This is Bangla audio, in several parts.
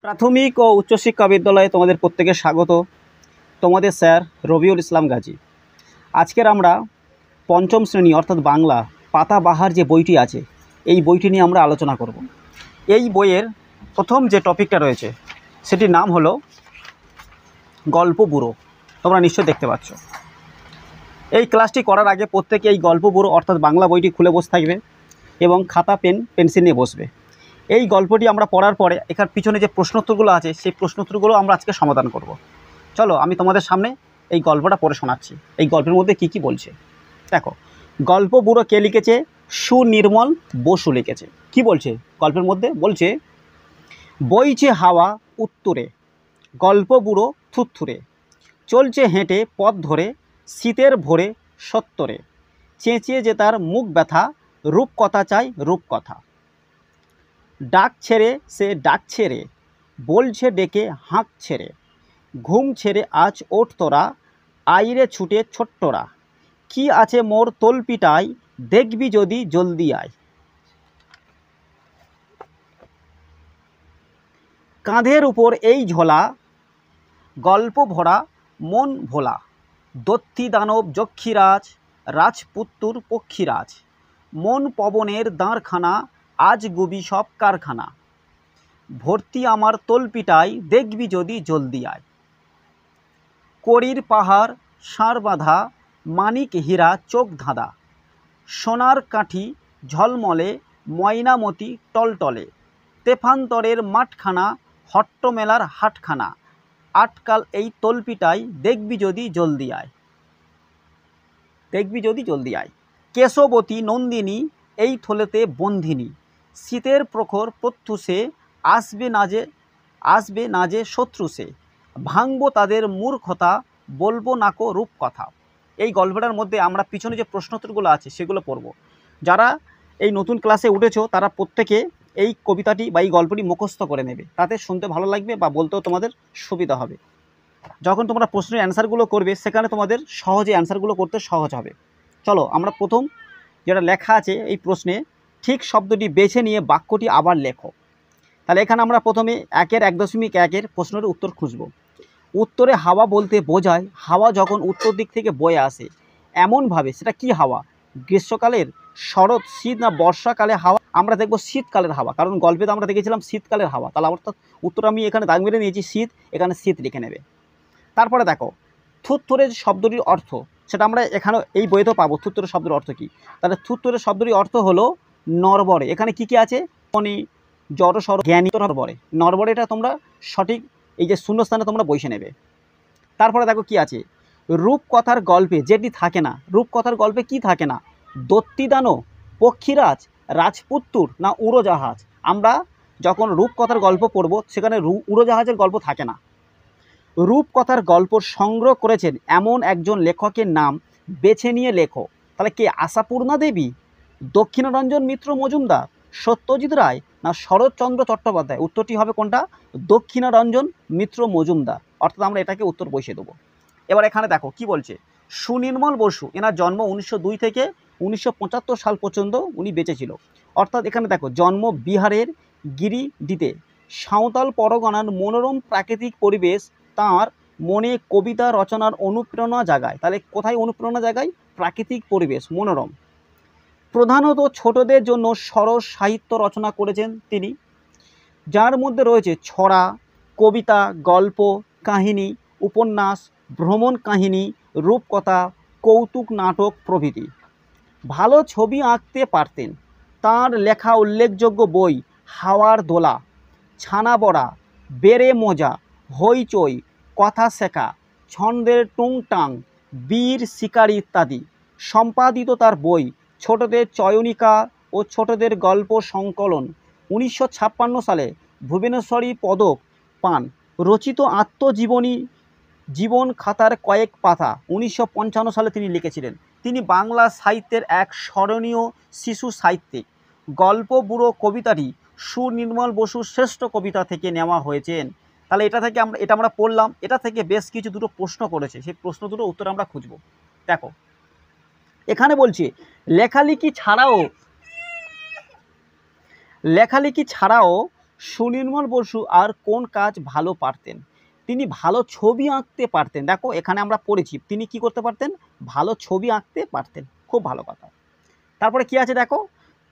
প্রাথমিক ও উচ্চশিক্ষা বিদ্যালয়ে তোমাদের প্রত্যেকের স্বাগত। তোমাদের স্যার রবিউল ইসলাম গাজী। আজকের আমরা পঞ্চম শ্রেণী অর্থাৎ বাংলা পাতাবাহার যে বইটি আছে এই বইটি নিয়ে আমরা আলোচনা করব। এই বইয়ের প্রথম যে টপিকটা রয়েছে সেটির নাম হলো গল্প বুড়ো। তোমরা নিশ্চয়ই দেখতে পাচ্ছ। এই ক্লাসটি করার আগে প্রত্যেকে এই গল্প বুড়ো অর্থাৎ বাংলা বইটি খুলে বসে থাকবে এবং খাতা পেন্সিল নিয়ে বসবে। এই গল্পটি আমরা পড়ার পরে এখান পিছনে যে প্রশ্নোত্তরগুলো আছে সেই প্রশ্নোত্তরগুলো আমরা আজকে সমাধান করব। চলো আমি তোমাদের সামনে এই গল্পটা পড়ে শোনাচ্ছি। এই গল্পের মধ্যে কি কি বলছে দেখো। গল্প বুড়ো কে লিখেছে? সুনির্মল বসু লিখেছে। কি বলছে গল্পের মধ্যে? বলছে, বইছে হাওয়া উত্তরে, গল্প বুড়ো থুত্থুরে, চলছে হেঁটে পথ ধরে, শীতের ভোরে সত্তরে, চেঁচিয়ে যে তার মুখ ব্যথা, রূপকথা চাই রূপকথা। ডাক ছেড়ে সে ডাক ছেড়ে, বলছে ডেকে হাঁক ছেড়ে, ঘুম ছেড়ে আজ ওঠ তোরা, আইরে ছুটে ছোট্টরা, কি আছে মোর তলপিটায়, দেখবি যদি জলদি আয়। কাঁধের উপর এই ঝোলা, গল্প ভরা মন ভোলা, দত্তি দানব যক্ষীরাজ, রাজপুত্তুর পক্ষীরাজ, মন পবনের দাঁড়খানা, আজ গুবি সব কারখানা, ভর্তি আমার তলপিটায়, দেখবি যদি জলদি আয়। কড়ির পাহাড় ষাঁড় বাঁধা, মানিক হীরা চোখ ধাঁধা, সোনার কাঠি ঝলমলে, ময়নামতি টলটলে, তেফান্তরের মাঠখানা, হট্টমেলার হাটখানা, আটকাল এই তলপিটায়, দেখবি যদি জলদি আয়। দেখবি যদি জলদি আয়। কেশবতী নন্দিনী এই থলেতে বন্ধিনী, শীতের প্রখর প্রত্যুষে, আসবে না যে শত্রু সে, ভাঙবো তাদের মূর্খতা, বলবো নাকো রূপকথা। এই গল্পটার মধ্যে আমরা পিছনে যে প্রশ্নোত্তরগুলো আছে সেগুলো পড়ব। যারা এই নতুন ক্লাসে উঠেছো তারা প্রত্যেকে এই কবিতাটি বা এই গল্পটি মুখস্থ করে নেবে, তাতে শুনতে ভালো লাগবে বা বলতেও তোমাদের সুবিধা হবে। যখন তোমরা প্রশ্নের অ্যান্সারগুলো করবে সেখানে তোমাদের সহজে অ্যান্সারগুলো করতে সহজ হবে। চলো আমরা প্রথম যেটা লেখা আছে এই প্রশ্নে, ঠিক শব্দটি বেছে নিয়ে বাক্যটি আবার লেখো। তাহলে এখানে আমরা প্রথমে 1.1 প্রশ্নের উত্তর খুঁজব। উত্তরে হাওয়া বলতে বোঝায় হাওয়া যখন উত্তর দিক থেকে বয়ে আসে এমনভাবে, সেটা কি হাওয়া? গ্রীষ্মকালের, শরৎ, শীত না বর্ষাকালে হাওয়া? আমরা দেখব শীতকালের হাওয়া, কারণ গল্পে তো আমরা দেখেছিলাম শীতকালের হাওয়া। তাহলে অর্থাৎ উত্তর আমি এখানে দাগ মেরে নিয়েছি শীত, এখানে শীত লিখে নেবে। তারপরে দেখো থুত্থুরের শব্দটির অর্থ, সেটা আমরা এখানে এই বইতেও পাবো। থুত্থুরের শব্দের অর্থ কী? তাহলে থুত্থুরের শব্দটির অর্থ হলো নরবরে। এখানে কি কি আছে? জড়সড় জ্ঞানী নরবরে। নরবরে এটা তোমরা সঠিক এই যে শূন্যস্থানে তোমরা বসে নেবে। তারপরে দেখো কি আছে, রূপকথার গল্পে যেটি থাকে না। রূপকথার গল্পে কি থাকে না? দত্তিদানো, পক্ষীরাজ, রাজপুত্তুর না উড়োজাহাজ? আমরা যখন রূপকথার গল্প পড়ব সেখানে উড়োজাহাজের গল্প থাকে না। রূপকথার গল্প সংগ্রহ করেছেন এমন একজন লেখকের নাম বেছে নিয়ে লেখো। তাহলে কে? আশাপূর্ণা দেবী, দক্ষিণারঞ্জন মিত্র মজুমদার, সত্যজিৎ রায় না শরৎচন্দ্র চট্টোপাধ্যায়? উত্তরটি হবে কোনটা? দক্ষিণারঞ্জন মিত্র মজুমদার। অর্থাৎ আমরা এটাকে উত্তর বসিয়ে দেবো। এবার এখানে দেখো কি বলছে। সুনির্মল বসু, এনার জন্ম 1902 থেকে 1975 সাল পর্যন্ত উনি বেঁচে ছিল। অর্থাৎ এখানে দেখো জন্ম বিহারের গিরিডিতে। সাঁওতাল পরগনার মনোরম প্রাকৃতিক পরিবেশ তাঁর মনে কবিতা রচনার অনুপ্রেরণা জাগায়। তাহলে কোথায় অনুপ্রেরণা জাগায়? প্রাকৃতিক পরিবেশ, মনোরম। প্রধানত ছোটদের জন্য সরস সাহিত্য রচনা করেছেন তিনি, যার মধ্যে রয়েছে ছড়া, কবিতা, গল্প, কাহিনী, উপন্যাস, ভ্রমণ কাহিনী, রূপকথা, কৌতুক নাটক প্রভৃতি। ভালো ছবি আঁকতে পারতেন। তাঁর লেখা উল্লেখযোগ্য বই হাওয়ার দোলা, ছানা বড়া, বেড়ে মোজা, হইচই, কথা শেখা, ছন্দের টুংটাং, বীর শিকারী ইত্যাদি। সম্পাদিত তার বই ছোটদের চয়নিকা ও ছোটদের গল্প সংকলন। 1956 সালে ভুবনেশ্বরী পদক পান। রচিত আত্মজীবনী জীবন খাতার কয়েক পাতা 1955 সালে তিনি লিখেছিলেন। তিনি বাংলা সাহিত্যের এক স্মরণীয় শিশু সাহিত্যিক। গল্প বুড়ো কবিতাটি সুনির্মল বসুর শ্রেষ্ঠ কবিতা থেকে নেওয়া হয়েছেন। তাহলে এটা আমরা পড়লাম। এটা থেকে বেশ কিছু দুটো প্রশ্ন করেছে, সেই প্রশ্ন দুটো উত্তর আমরা খুঁজব। দেখো এখানে বলছি লেখালেখি ছাড়াও সুনির্মল বসু আর কোন কাজ ভালো পারতেন? তিনি ভালো ছবি আঁকতে পারতেন। দেখো এখানে আমরা পড়েছি তিনি কি করতে পারতেন? ভালো ছবি আঁকতে পারতেন। খুব ভালো কথা। তারপরে কি আছে দেখো,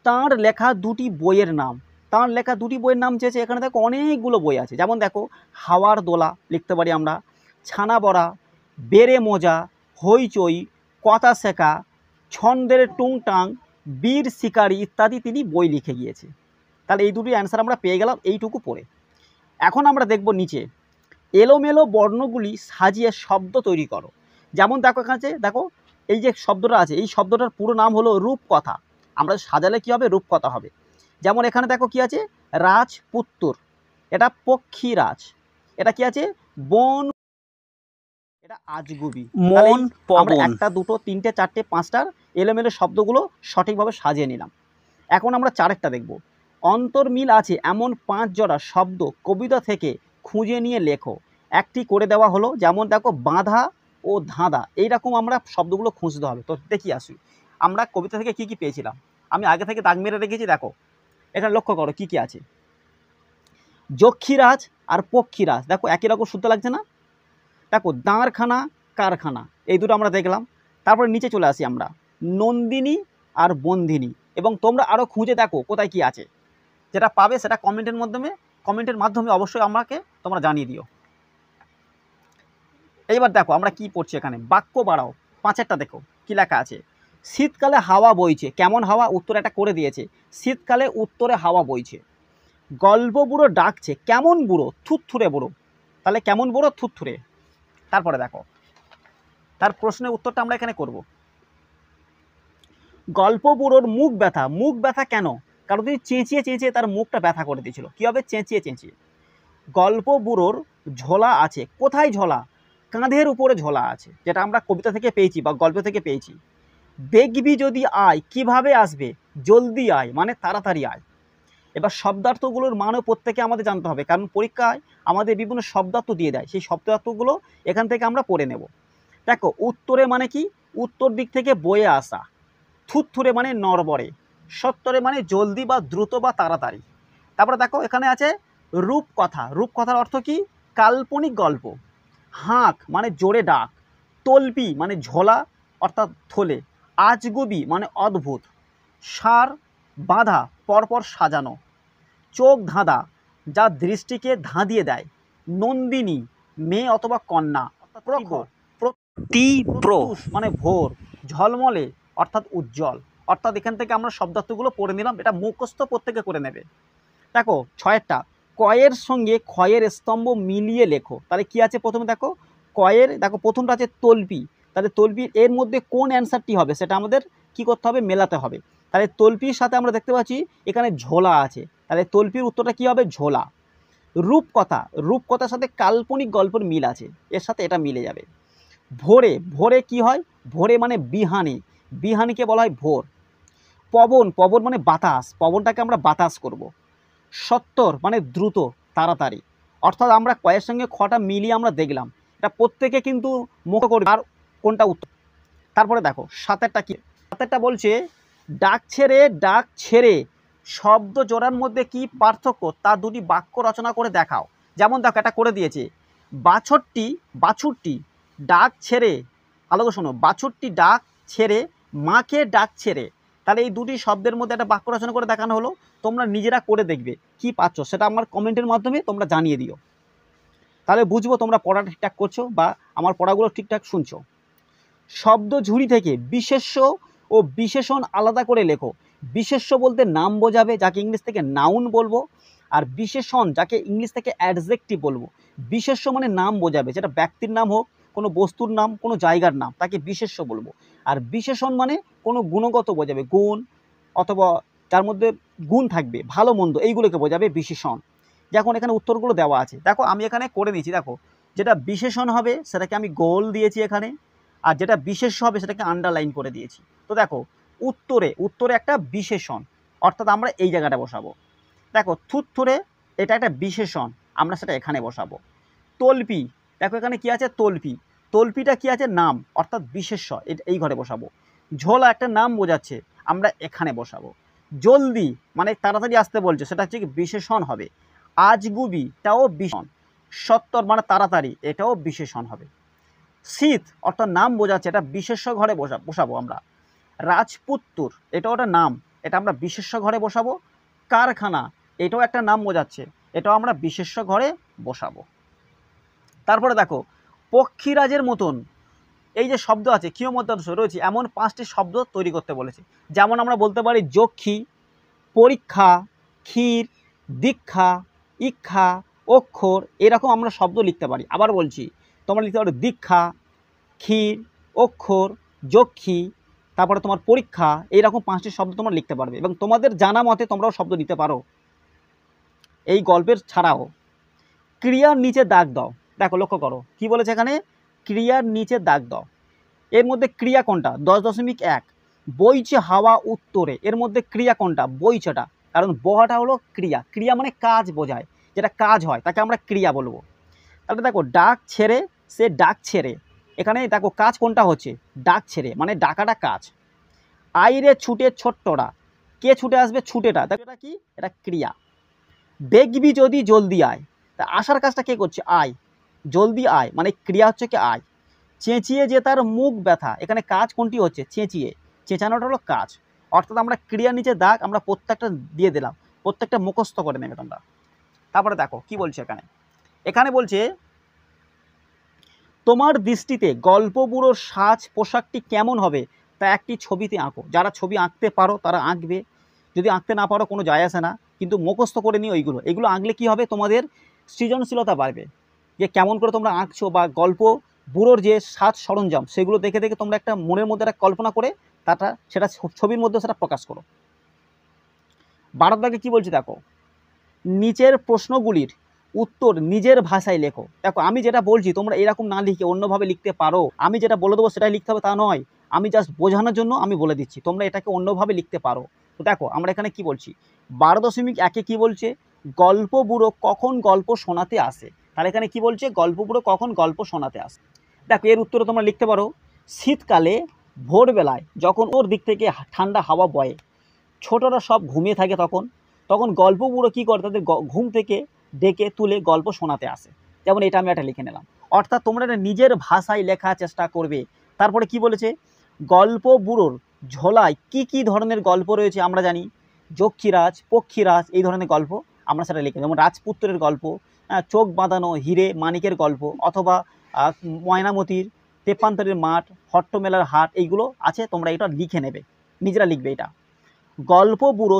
তাঁর লেখা দুটি বইয়ের নাম। তাঁর লেখা দুটি বইয়ের নাম চেয়েছে, এখানে দেখো অনেকগুলো বই আছে। যেমন দেখো হাওয়ার দোলা লিখতে পারি আমরা, ছানা বড়া, বেড়ে মজা, হইচই, কথা শেখা, ছন্দের টুংটাং, বীর শিকারী ইত্যাদি তিনি বই লিখে গিয়েছে। তাহলে এই দুটি অ্যান্সার আমরা পেয়ে গেলাম এইটুকু পড়ে। এখন আমরা দেখব নিচে এলোমেলো বর্ণগুলি সাজিয়ে শব্দ তৈরি করো। যেমন দেখো এখানে দেখো এই যে শব্দটা আছে, এই শব্দটার পুরো নাম হলো রূপকথা। আমরা সাজালে কি হবে? রূপকথা হবে। যেমন এখানে দেখো কি আছে? রাজপুত্তর, এটা পক্ষীরাজ, এটা কি আছে? বন, এটা আজগুবি। মন আমরা পবন। একটা দুটো তিনটে চারটে পাঁচটার এলোমেলো শব্দগুলো সঠিকভাবে সাজিয়ে নিলাম। এখন আমরা চারেরটা দেখব। অন্তর্মিল আছে এমন 5 জোড়া শব্দ কবিতা থেকে খুঁজে নিয়ে লেখো। একটি করে দেওয়া হলো। যেমন দেখো বাঁধা ও ধাঁধা, এইরকম আমরা শব্দগুলো খুঁজতে হবে। তো দেখি আসি আমরা কবিতা থেকে কি কি পেয়েছিলাম। আমি আগে থেকে দাগ মেরে রেখেছি, দেখো এটা লক্ষ্য করো কি কি আছে। যক্ষীরাজ আর পক্ষীরাজ, দেখো একই রকম সূত্র লাগছে না? দেখো দাঁড়খানা কারখানা, এই দুটো আমরা দেখলাম। তারপরে নিচে চলে আসি আমরা, নন্দিনী আর বন্দিনী। এবং তোমরা আরও খুঁজে দেখো কোথায় কি আছে, যেটা পাবে সেটা কমেন্টের মাধ্যমে অবশ্যই আমাকে তোমরা জানিয়ে দিও। এইবার দেখো আমরা কি পড়ছি এখানে, বাক্য বাড়াও। 5-এরটা দেখো কি লেখা আছে। শীতকালে হাওয়া বইছে, কেমন হাওয়া? উত্তরে একটা করে দিয়েছে, শীতকালে উত্তরে হাওয়া বইছে। গল্প বুড়ো ডাকছে, কেমন বুড়ো? থুতথুরে বুড়ো। তাহলে কেমন বুড়ো? থুতথুরে। তারপরে দেখো তার প্রশ্নের উত্তরটা আমরা এখানে করব। গল্প বুড়োর মুখ ব্যথা, মুখ ব্যথা কেন? কারণ তিনি চেঁচিয়ে চেঁচিয়ে তার মুখটা ব্যথা করে দিয়েছিল। কী হবে? চেঁচিয়ে চেঁচিয়ে। গল্প বুড়োর ঝোলা আছে, কোথায় ঝোলা? কাঁধের উপরে ঝোলা আছে, যেটা আমরা কবিতা থেকে পেয়েছি বা গল্প থেকে পেয়েছি। দেখবি যদি আয়, কিভাবে আসবে? জলদি আয় মানে তাড়াতাড়ি আয়। এবার শব্দার্থগুলোর মানও প্রত্যেকে আমাদের জানতে হবে, কারণ পরীক্ষায় আমাদের বিভিন্ন শব্দার্থ দিয়ে দেয়, সেই শব্দার্থগুলো এখান থেকে আমরা পড়ে নেব। দেখো উত্তরে মানে কি? উত্তর দিক থেকে বয়ে আসা। থুতথুরে মানে নড়বড়ে। সত্তরে মানে জলদি বা দ্রুত বা তাড়াতাড়ি। তারপরে দেখো এখানে আছে রূপকথা। রূপকথার অর্থ কি? কাল্পনিক গল্প। হাঁক মানে জোরে ডাক। তল্পি মানে ঝোলা অর্থাৎ থলে। আজগুবি মানে অদ্ভুত। সার বাঁধা পরপর সাজানো। চোখ ধাঁধা, যা দৃষ্টিকে ধাঁধিয়ে দেয়। নন্দিনী মেয়ে অথবা কন্যা। প্রখর তীব্র মানে ভোর। ঝলমলে অর্থাৎ উজ্জ্বল। অর্থাৎ এখান থেকে আমরা শব্দার্থগুলো পড়ে নিলাম, এটা মুখস্থ প্রত্যেকে করে নেবে। দেখো 6-টা, কয়ের সঙ্গে ক্ষয়ের স্তম্ভ মিলিয়ে লেখো। তাহলে কি আছে প্রথমে দেখো কয়ের, দেখো প্রথমটা আছে তল্পি। তাহলে তল্পির এর মধ্যে কোন অ্যান্সারটি হবে সেটা আমাদের কি করতে হবে? মেলাতে হবে। তাহলে তল্পির সাথে আমরা দেখতে পাচ্ছি এখানে ঝোলা আছে, তাহলে তল্পির উত্তরটা কি হবে? ঝোলা। রূপকথা, রূপকথার সাথে কাল্পনিক গল্পের মিল আছে, এর সাথে এটা মিলে যাবে। ভোরে, ভোরে কি হয়? ভোরে মানে বিহানি, বিহানিকে বলা হয় ভোর। পবন, পবন মানে বাতাস, পবনটাকে আমরা বাতাস করব। সত্তর মানে দ্রুত তাড়াতাড়ি। অর্থাৎ আমরা কয়ের সঙ্গে খটা মিলিয়ে আমরা দেখলাম, এটা প্রত্যেকে কিন্তু মুখ করবে আর কোনটা উত্তর। তারপরে দেখো 7-এরটা কি? 7-এরটা বলছে ডাক ছেড়ে শব্দ জোড়ার মধ্যে কি পার্থক্য তা দুটি বাক্য রচনা করে দেখাও। যেমন দেখো এটা করে দিয়েছে, বাছুরটি ডাক ছেড়ে, আলোকে শোনো, বাছুরটি ডাক ছেড়ে মাকে ডাক ছেড়ে। তাহলে এই দুটি শব্দের মধ্যে একটা বাক্য রচনা করে দেখানো হলো। তোমরা নিজেরা করে দেখবে কি পাচ্ছ, সেটা আমার কমেন্টের মাধ্যমে তোমরা জানিয়ে দিও, তাহলে বুঝবো তোমরা পড়াটা ঠিকঠাক করছো বা আমার পড়াগুলো ঠিকঠাক শুনছো। শব্দ ঝুড়ি থেকে বিশেষ্য ও বিশেষণ আলাদা করে লেখো। বিশেষ্য বলতে নাম বোঝাবে, যাকে ইংলিশ থেকে নাউন বলবো, আর বিশেষণ যাকে ইংলিশ থেকে অ্যাডজেক্টিভ বলবো। বিশেষ্য মানে নাম বোঝাবে, যেটা ব্যক্তির নাম হোক, কোনো বস্তুর নাম, কোনো জায়গার নাম, তাকে বিশেষ্য বলবো। আর বিশেষণ মানে কোনো গুণগত বোঝাবে, গুণ অথবা তার মধ্যে গুণ থাকবে, ভালো মন্দ, এইগুলোকে বোঝাবে বিশেষণ। যখন এখানে উত্তরগুলো দেওয়া আছে, দেখো আমি এখানে করে নিয়েছি। দেখো যেটা বিশেষণ হবে সেটাকে আমি গোল দিয়েছি এখানে, আর যেটা বিশেষ্য হবে সেটাকে আন্ডারলাইন করে দিয়েছি। তো দেখো উত্তরে একটা বিশেষণ, অর্থাৎ আমরা এই জায়গাটা বসাবো। দেখো থুতথুরে, এটা একটা বিশেষণ, আমরা সেটা এখানে বসাবো। তল্পি, দেখো এখানে কি আছে? তল্পি, তল্পিটা কি আছে? নাম অর্থাৎ বিশেষ্য, এই ঘরে বসাবো। ঝোলা একটা নাম বোঝাচ্ছে, আমরা এখানে বসাবো। জলদি মানে তাড়াতাড়ি আসতে বলছে, সেটা হচ্ছে কি বিশেষণ হবে। আজগুবিটাও বিশেষণ, সত্তর মানে তাড়াতাড়ি, এটাও বিশেষণ হবে। শীত অর্থাৎ নাম বোঝাচ্ছে, এটা বিশেষ্য ঘরে বসাবো আমরা। রাজপুত্তুর এটাও একটা নাম, এটা আমরা বিশেষ্য ঘরে বসাবো। কারখানা এটাও একটা নাম বোঝাচ্ছে, এটাও আমরা বিশেষ্য ঘরে বসাবো। তারপরে দেখো পক্ষীরাজের মতন এই যে শব্দ আছে কিয়মধ্যাংশ রয়েছে, এমন 5টি শব্দ তৈরি করতে বলেছে। যেমন আমরা বলতে পারি যক্ষী, পরীক্ষা, ক্ষীর, দীক্ষা, ইক্ষা, অক্ষর, এরকম আমরা শব্দ লিখতে পারি। আবার বলছি, তোমরা লিখতে পারো দীক্ষা, ক্ষীর, অক্ষর, যক্ষী, তারপরে তোমার পরীক্ষা, এইরকম 5টি শব্দ তোমরা লিখতে পারবে এবং তোমাদের জানা মতে তোমরাও শব্দ দিতে পারো এই গল্পের ছাড়াও। ক্রিয়ার নিচে দাগ দাও, দেখো লক্ষ্য করো কি বলেছে এখানে, ক্রিয়ার নিচে দাগ দাও। এর মধ্যে ক্রিয়া কোনটা? 10.1 বইছে হাওয়া উত্তরে, এর মধ্যে ক্রিয়া কোনটা? বইছেটা, কারণ বহাটা হলো ক্রিয়া, ক্রিয়া মানে কাজ বোঝায়, যেটা কাজ হয় তাকে আমরা ক্রিয়া বলবো। তাহলে দেখো ডাক ছেড়ে, সে ডাক ছেড়ে, এখানে দেখো কাজ কোনটা হচ্ছে? ডাক ছেড়ে, মানে ডাকাটা কাজ। আইরে ছুটে ছোট্টরা, কে ছুটে আসবে? ছুটেটা, দেখো এটা কি? এটা ক্রিয়া। দেখবি যদি জলদি আয়, তা আসার কাজটা কে করছে? আয়, জলদি আয় মানে ক্রিয়া হচ্ছে কি আয়। চেঁচিয়ে যে তার মুখ ব্যথা, এখানে কাজ কোনটি হচ্ছে? চেঁচিয়ে, চেঁচানোটা হলো কাজ। অর্থাৎ আমরা ক্রিয়ার নিচে দাগ আমরা প্রত্যেকটা দিয়ে দিলাম, প্রত্যেকটা মুখস্থ করে নেবে তোমরা। তারপরে দেখো কি বলছে এখানে, এখানে বলছে তোমার দৃষ্টিতে গল্প বুড়োর সাজ পোশাকটি কেমন হবে তা একটি ছবিতে আঁকো। যারা ছবি আঁকতে পারো তারা আঁকবে, যদি আঁকতে না পারো কোনো যায় আসে না, কিন্তু মুখস্থ করে নিও এইগুলো। এগুলো আঁকলে কি হবে? তোমাদের সৃজনশীলতা বাড়বে, যে কেমন করে তোমরা আঁকছো, বা গল্প বুড়োর যে সাজ সরঞ্জাম সেগুলো দেখে দেখে তোমরা একটা মনের মধ্যে একটা কল্পনা করে সেটা ছবির মধ্যে সেটা প্রকাশ করো। 12 দাগে কি বলছে দেখো, নিচের প্রশ্নগুলির উত্তর নিজের ভাষায় লেখো। দেখো আমি যেটা বলছি তোমরা এরকম না লিখে অন্যভাবে লিখতে পারো, আমি যেটা বলে দেবো সেটাই লিখতে হবে তা নয়, আমি জাস্ট বোঝানোর জন্য আমি বলে দিচ্ছি, তোমরা এটাকে অন্যভাবে লিখতে পারো। তো দেখো আমরা এখানে কি বলছি, 12.1 কি বলছে? গল্প বুড়ো কখন গল্প শোনাতে আসে। তাহলে এখানে কি বলছে? গল্প বুড়ো কখন গল্প শোনাতে আসে। দেখো এর উত্তরে তোমরা লিখতে পারো, শীতকালে ভোরবেলায় যখন ওর দিক থেকে ঠান্ডা হাওয়া বয়, ছোটরা সব ঘুমিয়ে থাকে, তখন তখন গল্প বুড়ো কী করে? তাদের ঘুম থেকে ডেকে তুলে গল্প শোনাতে আসে। যেমন এটা আমি একটা লিখে নিলাম। অর্থাৎ তোমরা এটা নিজের ভাষায় লেখার চেষ্টা করবে। তারপরে কি বলেছে, গল্প বুড়োর ঝোলায় কি কি ধরনের গল্প রয়েছে আমরা জানি, যক্ষীরাজ, পক্ষীরাজ, এই ধরনের গল্প আমরা সেটা লিখে, যেমন রাজপুত্রের গল্প, চোখ বাঁধানো হীরে মানিকের গল্প, অথবা ময়নামতির, তেপান্তরের মাঠ, হট্টমেলার হাট, এইগুলো আছে, তোমরা এটা লিখে নেবে, নিজেরা লিখবে এটা। গল্প বুড়ো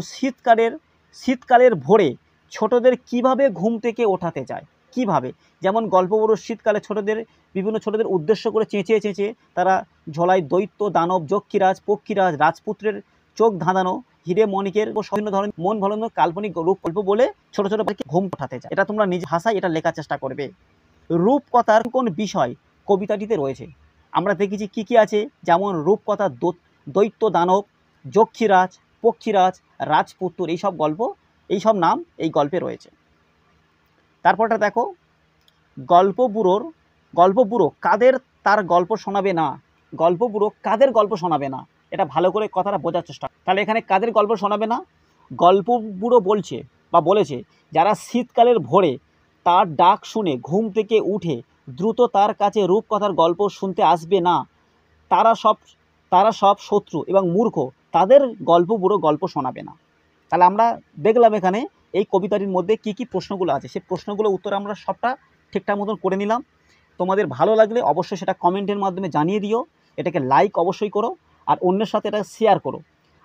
শীতকালের ভোরে ছোটদের কিভাবে ঘুম থেকে ওঠাতে চায়, কিভাবে? যেমন গল্প বুড়ো শীতকালে বিভিন্ন ছোটদের উদ্দেশ্য করে চেঁচিয়ে চেঁচিয়ে তারা ঝোলায় দৈত্য, দানব, যক্ষীরাজ, পক্ষীরাজ, রাজপুত্রের চোখ ধাঁধানো, হিরে মণিকের ও বিভিন্ন ধরনের মন ভোলানো কাল্পনিক রূপ গল্প বলে ছোট ছোট বাচ্চাকে ঘুম ওঠাতে চায়। এটা তোমরা নিজ ভাষায় এটা লেখার চেষ্টা করবে। রূপকথার কোন বিষয় কবিতাটিতে রয়েছে? আমরা দেখেছি কি কি আছে, যেমন রূপকথা, দৈত্য, দানব, যক্ষীরাজ, পক্ষীরাজ, রাজপুত্র, এইসব গল্প, এইসব নাম এই গল্পে রয়েছে। তারপরটা দেখো, গল্প বুড়ো কাদের তার গল্প শোনাবে না। গল্প বুড়ো কাদের গল্প শোনাবে না, এটা ভালো করে কথাটা বোঝার চেষ্টা। তাহলে এখানে কাদের গল্প শোনাবে না? গল্প বুড়ো বলেছে যারা শীতকালের ভোরে তার ডাক শুনে ঘুম থেকে উঠে দ্রুত তার কাছে রূপকথার গল্প শুনতে আসবে না, তারা সব শত্রু এবং মূর্খ, তাদের গল্প বুড়ো গল্প শোনাবে না। তাহলে আমরা দেখলাম এখানে এই কবিতাটির মধ্যে কি কি প্রশ্নগুলো আছে, সেই প্রশ্নগুলো উত্তর আমরা সবটা ঠিকঠাক মতন করে নিলাম। তোমাদের ভালো লাগলে অবশ্যই সেটা কমেন্টের মাধ্যমে জানিয়ে দিও, এটাকে লাইক অবশ্যই করো, আর অন্যের সাথে এটা শেয়ার করো।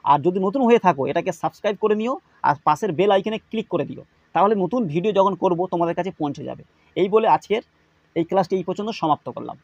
আর যদি নতুন হয়ে থাকো এটাকে সাবস্ক্রাইব করে নিও, আর পাশের বেল আইকনে ক্লিক করে দিও, তাহলে নতুন ভিডিও যখন করব তোমাদের কাছে পৌঁছে যাবে। এই বলে আজকের এই ক্লাসটি এই পর্যন্ত সমাপ্ত করলাম।